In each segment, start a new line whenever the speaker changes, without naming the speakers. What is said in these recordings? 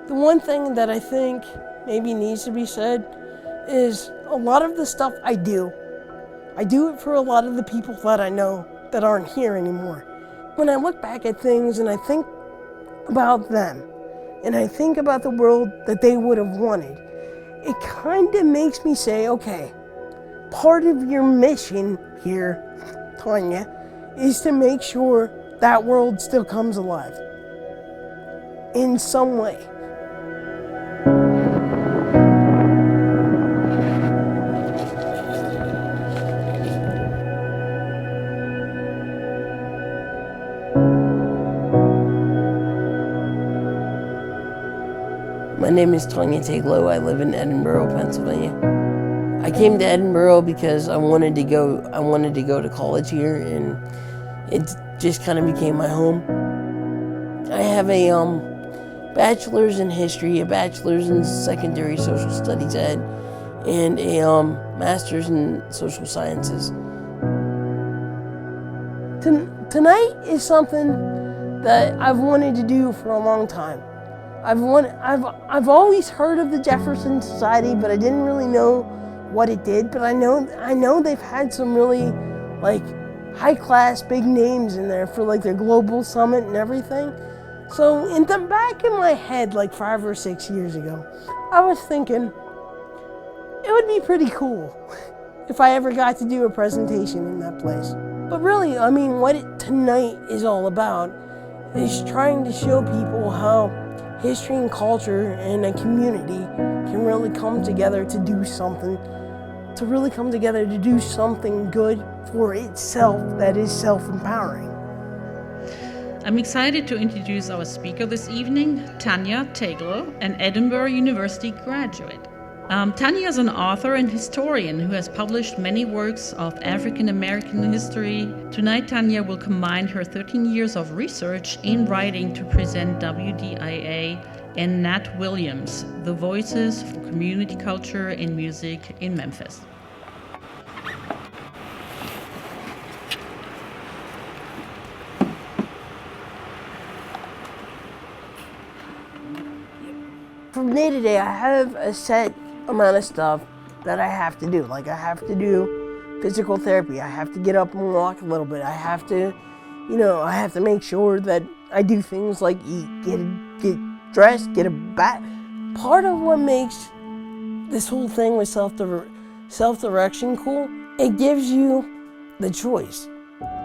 The one thing that I think maybe needs to be said is a lot of the stuff I do it for a lot of the people that I know that aren't here anymore. When I look back at things and I think about them, and I think about the world that they would have wanted, it kind of makes me say, okay, part of your mission here, Tanya, is to make sure that world still comes alive in some way. My name is Tanya Teglo. I live in Edinburgh, Pennsylvania. I came to Edinburgh because I wanted to go to college here, and it just kind of became my home. I have a bachelor's in history, a bachelor's in secondary social studies ed, and a master's in social sciences. Tonight is something that I've wanted to do for a long time. I've always heard of the Jefferson Society, but I didn't really know what it did. But I know they've had some really high class big names in there for their global summit and everything. So in the back of my head, 5 or 6 years ago, I was thinking it would be pretty cool if I ever got to do a presentation in that place. But really, I mean, what tonight is all about is trying to show people how history and culture and a community can really come together to do something, good for itself that is self-empowering.
I'm excited to introduce our speaker this evening, Tanya Teglo, an Edinburgh University graduate. Tanya is an author and historian who has published many works of African American history. Tonight, Tanya will combine her 13 years of research in writing to present WDIA and Nat Williams, the Voices for Community Culture and Music in Memphis.
From day to day, I have a set amount of stuff that I have to do. I have to do physical therapy. I have to get up and walk a little bit. I have to make sure that I do things like eat, get dressed, get a bath. Part of what makes this whole thing with self-direction cool, it gives you the choice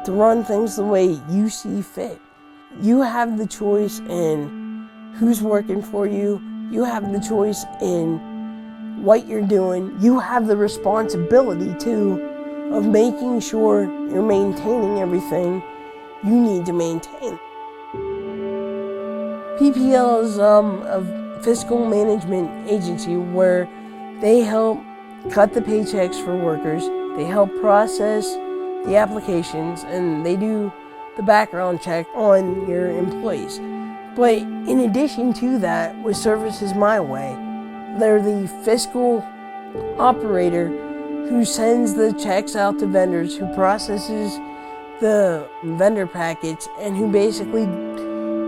to run things the way you see fit. You have the choice in who's working for you. You have the choice in what you're doing. You have the responsibility, too, of making sure you're maintaining everything you need to maintain. PPL is a fiscal management agency where they help cut the paychecks for workers, they help process the applications, and they do the background check on your employees. But in addition to that, with Services My Way, they're the fiscal operator who sends the checks out to vendors, who processes the vendor packets, and who basically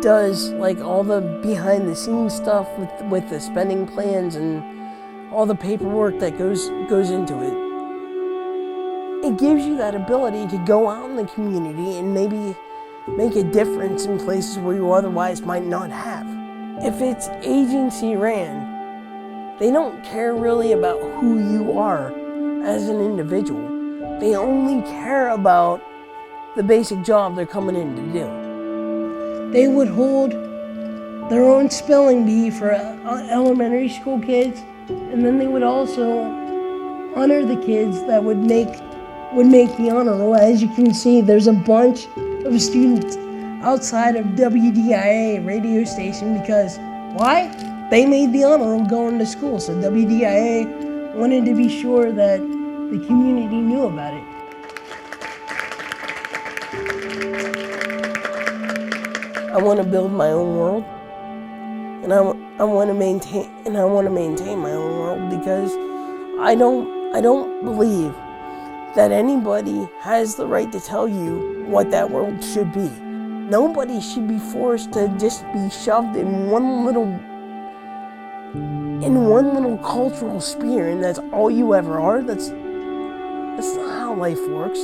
does all the behind the scenes stuff with the spending plans and all the paperwork that goes into it. It gives you that ability to go out in the community and maybe make a difference in places where you otherwise might not have. If it's agency ran, they don't care really about who you are as an individual. They only care about the basic job they're coming in to do. They would hold their own spelling bee for elementary school kids, and then they would also honor the kids that would make the honor roll. As you can see, there's a bunch of students outside of WDIA radio station because why? They made the honor roll going to school, so WDIA wanted to be sure that the community knew about it. I want to build my own world, and I want to maintain my own world because I don't believe that anybody has the right to tell you what that world should be. Nobody should be forced to just be shoved in one little in one little cultural sphere and that's all you ever are, that's not how life works.